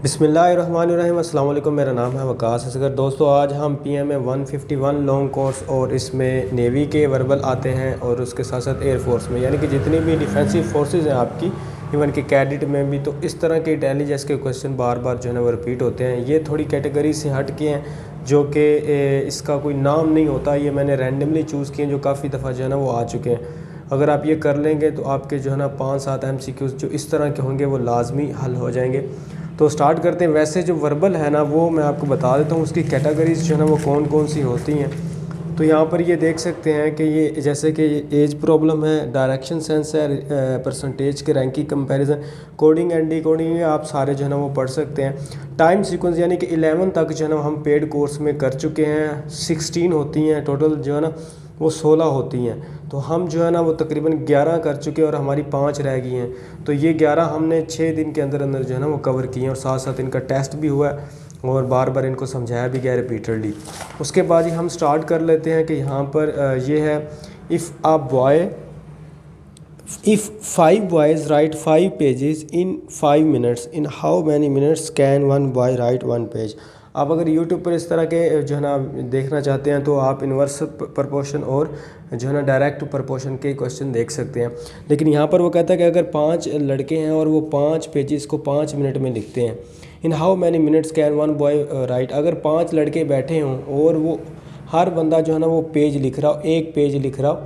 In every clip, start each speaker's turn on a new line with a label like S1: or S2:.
S1: बिस्मिल्लाहिर्रहमानिर्रहीम। अस्सलाम वालेकुम। मेरा नाम है वकास असगर। दोस्तों, आज हम PMA 151 लॉन्ग कोर्स और इसमें नेवी के वर्बल आते हैं और उसके साथ साथ एयरफोर्स में, यानी कि जितनी भी डिफेंसिव फोर्सेस हैं आपकी, इवन कि कैडेट में भी, तो इस तरह के इंटेलिजेंस के क्वेश्चन बार बार जो है ना वो रिपीट होते हैं। ये थोड़ी कैटेगरी से हट के हैं, जो कि इसका कोई नाम नहीं होता, ये मैंने रैंडमली चूज़ किए जो काफ़ी दफ़ा जो है ना वो आ चुके हैं। अगर आप ये कर लेंगे तो आपके जो है ना 5-7 MCQs जो इस तरह के होंगे वो लाजमी हल हो जाएंगे। तो स्टार्ट करते हैं। वैसे जो वर्बल है ना वो मैं आपको बता देता हूँ, उसकी कैटेगरीज जो है ना वो कौन कौन सी होती हैं। तो यहाँ पर ये देख सकते हैं कि ये जैसे कि एज प्रॉब्लम है, डायरेक्शन सेंस है, परसेंटेज के रैंक की कंपैरिजन, कोडिंग एंड डिकोडिंग, आप सारे जो है ना वो पढ़ सकते हैं। टाइम सीक्वेंस यानी कि 11 तक जो है ना हम पेड कोर्स में कर चुके हैं। 16 होती हैं टोटल, जो है ना वो 16 होती हैं। तो हम जो है ना वो तकरीबन 11 कर चुके हैं और हमारी 5 रह गई हैं। तो ये 11 हमने 6 दिन के अंदर अंदर जो है ना वो कवर किए हैं, और साथ साथ इनका टेस्ट भी हुआ है और बार बार इनको समझाया भी गया रिपीटेडली। उसके बाद ही हम स्टार्ट कर लेते हैं कि यहाँ पर ये है, if a boy If 5 boys write 5 pages in 5 minutes, in how many minutes can one boy write 1 page? आप अगर YouTube पर इस तरह के जो है ना देखना चाहते हैं तो आप इन्वर्स प्रपोर्शन और जो है ना डायरेक्ट प्रपोर्शन के क्वेश्चन देख सकते हैं। लेकिन यहाँ पर वो कहता है कि अगर 5 लड़के हैं और वो 5 पेजेस को 5 मिनट में लिखते हैं, in how many minutes can one boy right. अगर 5 लड़के बैठे हों और वो हर बंदा जो है ना वो पेज लिख रहा हो, एक पेज लिख रहा हो,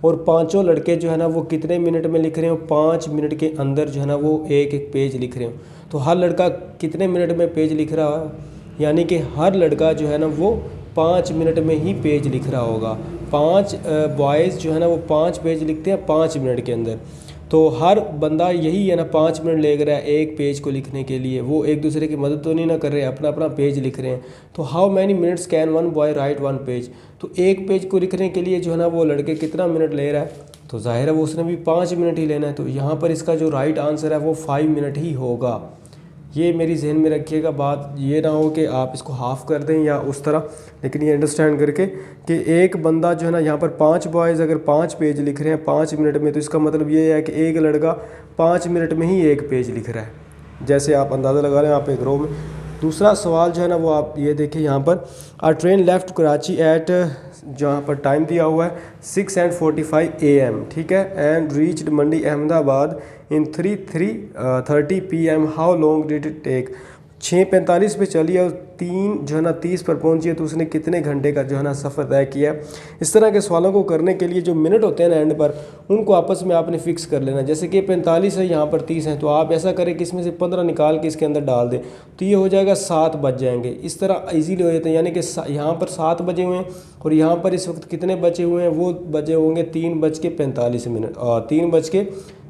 S1: और पांचों लड़के जो है ना वो कितने मिनट में लिख रहे हो, 5 मिनट के अंदर जो है ना वो एक एक पेज लिख रहे हो। तो हर लड़का कितने मिनट में पेज लिख रहा है, यानी कि हर लड़का जो है ना वो 5 मिनट में ही पेज लिख रहा होगा। 5 बॉयज़ जो है ना वो 5 पेज लिखते हैं 5 मिनट के अंदर। तो हर बंदा यही है ना 5 मिनट ले रहा है एक पेज को लिखने के लिए। वो एक दूसरे की मदद तो नहीं ना कर रहे, अपना अपना पेज लिख रहे हैं। तो how many minutes can one boy right 1 page. तो एक पेज को लिखने के लिए जो है ना वो लड़के कितना मिनट ले रहा है, तो जाहिर है वो उसने भी 5 मिनट ही लेना है। तो यहाँ पर इसका जो राइट आंसर है वो 5 मिनट ही होगा। ये मेरी जहन में रखिएगा, बात ये ना हो कि आप इसको हाफ़ कर दें या उस तरह, लेकिन ये अंडरस्टैंड करके कि एक बंदा जो है ना यहाँ पर 5 बॉयज़ अगर 5 पेज लिख रहे हैं 5 मिनट में, तो इसका मतलब ये है कि एक लड़का 5 मिनट में ही एक पेज लिख रहा है। जैसे आप अंदाज़ा लगा लें, आप एक रो में। दूसरा सवाल जो है ना वो आप ये देखिए, यहाँ पर आ ट्रेन लेफ़्ट कराची एट, जहाँ पर टाइम दिया हुआ है 6:45 AM, ठीक है, and reached Mandi Ahmedabad in 3:30 PM, how long did it take. 6:45 पे चली और 3 जो है ना 30 पर पहुंची है, तो उसने कितने घंटे का जो है ना सफ़र तय किया। इस तरह के सवालों को करने के लिए जो मिनट होते हैं ना एंड पर, उनको आपस में आपने फिक्स कर लेना। जैसे कि 45 है, यहाँ पर 30 है, तो आप ऐसा करें कि इसमें से 15 निकाल के इसके अंदर डाल दें, तो ये हो जाएगा 7 बज जाएंगे। इस तरह ईजीली हो जाते हैं, यानी कि यहाँ पर 7 बजे हुए हैं और यहाँ पर इस वक्त कितने बचे हुए हैं, वो बजे होंगे 3:45,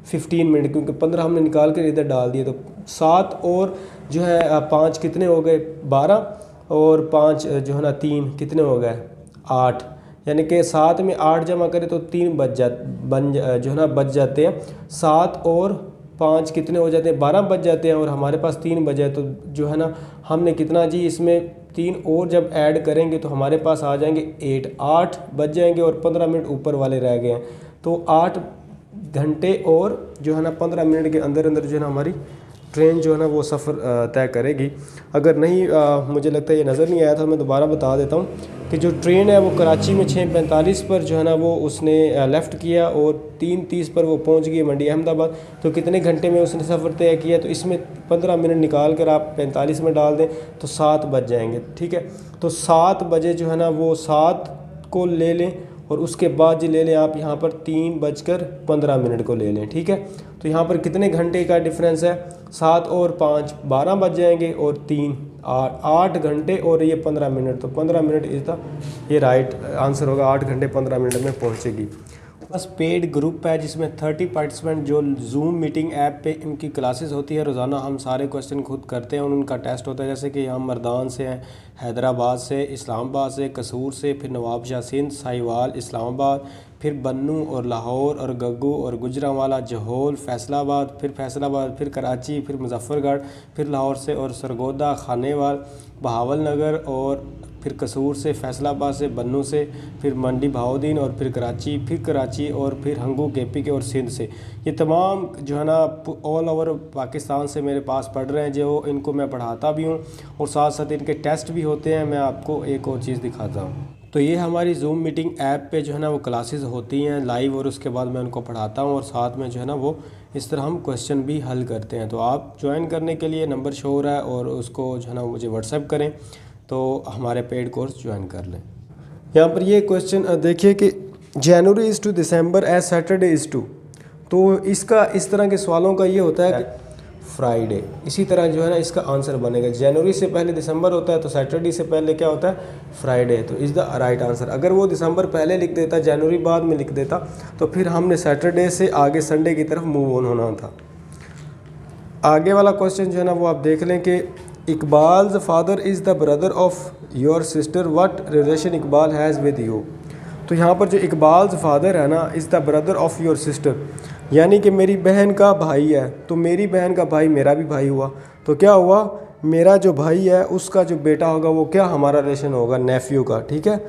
S1: 3:15, क्योंकि 15 हमने निकाल कर इधर डाल दिए। तो 7 और जो है 5 कितने हो गए, 12, और 5 जो है ना 3 कितने हो गए, 8। यानी कि 7 में 8 जमा करें तो 3 जो है ना बच जाते हैं। 7 और 5 कितने हो जाते हैं, 12 बच जाते हैं, और हमारे पास 3 बचे। तो जो है ना हमने कितना जी, इसमें 3 और जब ऐड करेंगे तो हमारे पास आ जाएंगे 8 बच जाएंगे, और 15 मिनट ऊपर वाले रह गए हैं। तो 8 घंटे और जो है ना 15 मिनट के अंदर अंदर जो है ना हमारी ट्रेन जो है ना वो सफ़र तय करेगी। अगर नहीं मुझे लगता है ये नज़र नहीं आया था, मैं दोबारा बता देता हूँ कि जो ट्रेन है वो कराची में 6:45 पर जो है ना वो उसने लेफ़्ट किया और 3:30 पर वो पहुँच गई मंडी अहमदाबाद। तो कितने घंटे में उसने सफ़र तय किया, तो इसमें 15 मिनट निकाल कर आप 45 में डाल दें तो 7 बज जाएंगे, ठीक है। तो 7 बजे जो है ना वो 7 को ले लें, और उसके बाद जी ले लें आप यहाँ पर 3:15 को ले लें, ठीक है। तो यहाँ पर कितने घंटे का डिफरेंस है, 7 और 5 12 बज जाएंगे, और 3 8 घंटे, और ये 15 मिनट। तो 15 मिनट इस द ये राइट आंसर होगा, 8 घंटे 15 मिनट में पहुँचेगी। बस पेड ग्रुप है जिसमें 30 पार्टिसिपेंट जो जूम मीटिंग ऐप पे इनकी क्लासेस होती है। रोज़ाना हम सारे क्वेश्चन खुद करते हैं और उनका टेस्ट होता है। जैसे कि हम मर्दान से हैं, हैदराबाद से, इस्लामाबाद से, कसूर से, फिर नवाबशाह सिंध, साहिवाल, इस्लामाबाद, फिर बन्नू और लाहौर और गग्गू और गुजरांवाला, जहोल, फैसलाबाद, फिर फैसलाबाद, फिर कराची, फिर मुजफ्फरगढ़, फिर लाहौर से और सरगोदा, खानेवाल, बहावल नगर, और फिर कसूर से, फैसलाबाद से, बन्नू से, फिर मंडी बहाउद्दीन, और फिर कराची, और फिर हंगू केपी के और सिंध से। ये तमाम जो है ना ऑल ओवर पाकिस्तान से मेरे पास पढ़ रहे हैं, जो इनको मैं पढ़ाता भी हूँ और साथ साथ इनके टेस्ट भी होते हैं। मैं आपको एक और चीज़ दिखाता हूँ। तो ये हमारी जूम मीटिंग ऐप पे जो है ना वो क्लासेस होती हैं लाइव, और उसके बाद मैं उनको पढ़ाता हूँ और साथ में जो है ना वो इस तरह हम क्वेश्चन भी हल करते हैं। तो आप ज्वाइन करने के लिए नंबर शो हो रहा है, और उसको जो है ना मुझे व्हाट्सएप करें तो हमारे पेड कोर्स ज्वाइन कर लें। यहाँ पर ये क्वेश्चन देखिए कि January is to December as Saturday is to, तो इसका इस तरह के सवालों का ये होता है कि फ्राइडे। इसी तरह जो है ना इसका आंसर बनेगा, जनवरी से पहले दिसंबर होता है तो सैटरडे से पहले क्या होता है, फ्राइडे। तो इज़ द राइट आंसर। अगर वो दिसंबर पहले लिख देता, जनवरी बाद में लिख देता, तो फिर हमने सैटरडे से आगे संडे की तरफ मूव ऑन होना था। आगे वाला क्वेश्चन जो है ना वो आप देख लें कि Iqbal's father is the brother of your sister, what relation Iqbal has with you. तो यहाँ पर जो इकबाल्स फादर है ना, is the brother of your sister, यानी कि मेरी बहन का भाई है, तो मेरी बहन का भाई मेरा भी भाई हुआ, तो क्या हुआ, मेरा जो भाई है उसका जो बेटा होगा वो क्या हमारा रिलेशन होगा, नेफ्यू का। ठीक है,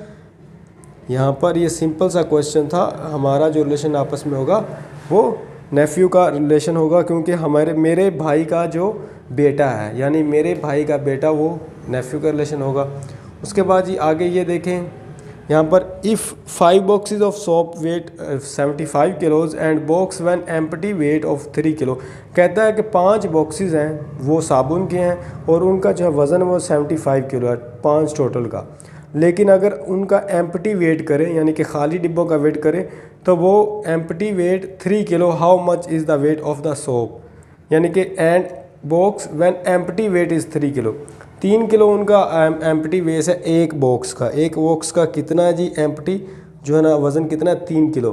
S1: यहाँ पर ये सिंपल सा क्वेश्चन था, हमारा जो रिलेशन आपस में होगा वो नेफ्यू का रिलेशन होगा, क्योंकि मेरे भाई का जो बेटा है, यानी मेरे भाई का बेटा वो नेफ्यू का रिलेशन होगा। उसके बाद जी आगे ये देखें, यहाँ पर if 5 boxes of soap weight 75 kilos and box when empty weight of 3 kilo. कहता है कि 5 बॉक्सेस हैं वो साबुन के हैं और उनका जो है वज़न वो 75 किलो है, 5 टोटल का। लेकिन अगर उनका एम्प्टी वेट करें, यानी कि खाली डिब्बों का वेट करें, तो वो empty weight 3 kilo, how much is the weight of the soap, यानी कि and box when empty weight is 3 kilo. 3 kilo उनका एम्प्टी वेट है एक बॉक्स का कितना है जी, एम्प्टी जो है ना वज़न कितना है, 3 किलो।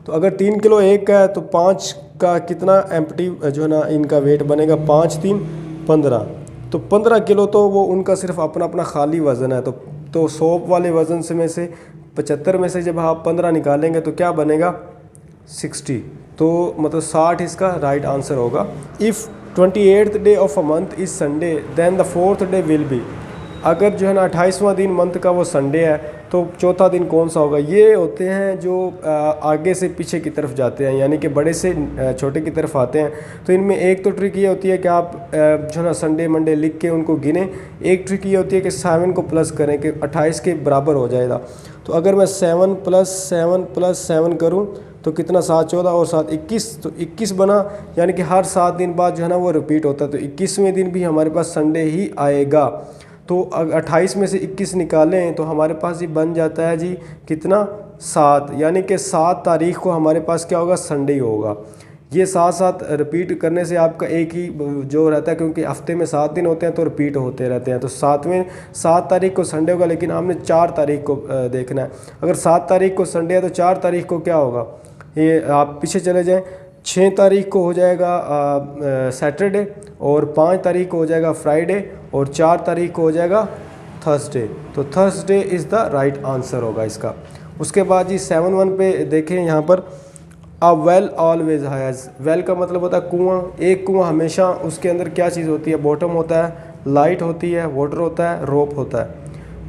S1: तो अगर 3 किलो एक का है तो 5 का कितना एम्प्टी जो है ना इनका वेट बनेगा, 5 3 15, तो 15 किलो तो वो उनका सिर्फ अपना अपना खाली वज़न है। तो सोप वाले वज़न से में से 75 में से जब आप 15 निकालेंगे तो क्या बनेगा, 60, तो मतलब 60 इसका राइट आंसर होगा। If 28th day of a month is Sunday then the 4th day will be. अगर जो है ना 28वां दिन मंथ का वो संडे है तो चौथा दिन कौन सा होगा। ये होते हैं जो आगे से पीछे की तरफ जाते हैं, यानी कि बड़े से छोटे की तरफ आते हैं। तो इनमें एक तो ट्रिक ये होती है कि आप जो है ना संडे मंडे लिख के उनको गिने। एक ट्रिक ये होती है कि 7 को प्लस करें कि 28 के बराबर हो जाएगा। तो अगर मैं 7 + 7 करूँ तो कितना, 7 14 और 7 21, तो 21 बना, यानी कि हर 7 दिन बाद जो है ना वो रिपीट होता है। तो 21वें दिन भी हमारे पास संडे ही आएगा। तो 28 में से 21 निकालें तो हमारे पास ये बन जाता है जी कितना, 7, यानी कि 7 तारीख को हमारे पास क्या होगा, संडे ही होगा। ये 7 रिपीट करने से आपका एक ही जो रहता है, क्योंकि हफ्ते में 7 दिन होते हैं तो रिपीट होते रहते हैं। तो 7 तारीख को संडे होगा, लेकिन हमने 4 तारीख को देखना है। अगर 7 तारीख को संडे है तो 4 तारीख को क्या होगा, ये आप पीछे चले जाएं, 6 तारीख को हो जाएगा सैटरडे, और 5 तारीख को हो जाएगा फ्राइडे, और 4 तारीख को हो जाएगा थर्सडे। तो Thursday is the right answer होगा इसका। उसके बाद जी 7 पे देखें, यहाँ पर a well always has, well का मतलब होता है कुआं। एक कुआं हमेशा उसके अंदर क्या चीज़ होती है, बॉटम होता है, लाइट होती है, वाटर होता है, रोप होता है।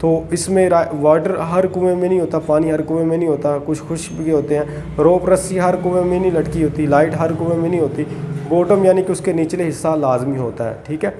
S1: तो इसमें वाटर हर कुएं में नहीं होता, पानी हर कुएं में नहीं होता, कुछ खुश्क भी होते हैं। रोप रस्सी हर कुएं में नहीं लटकी होती, लाइट हर कुएं में नहीं होती, बॉटम यानी कि उसके निचले हिस्सा लाजमी होता है। ठीक है,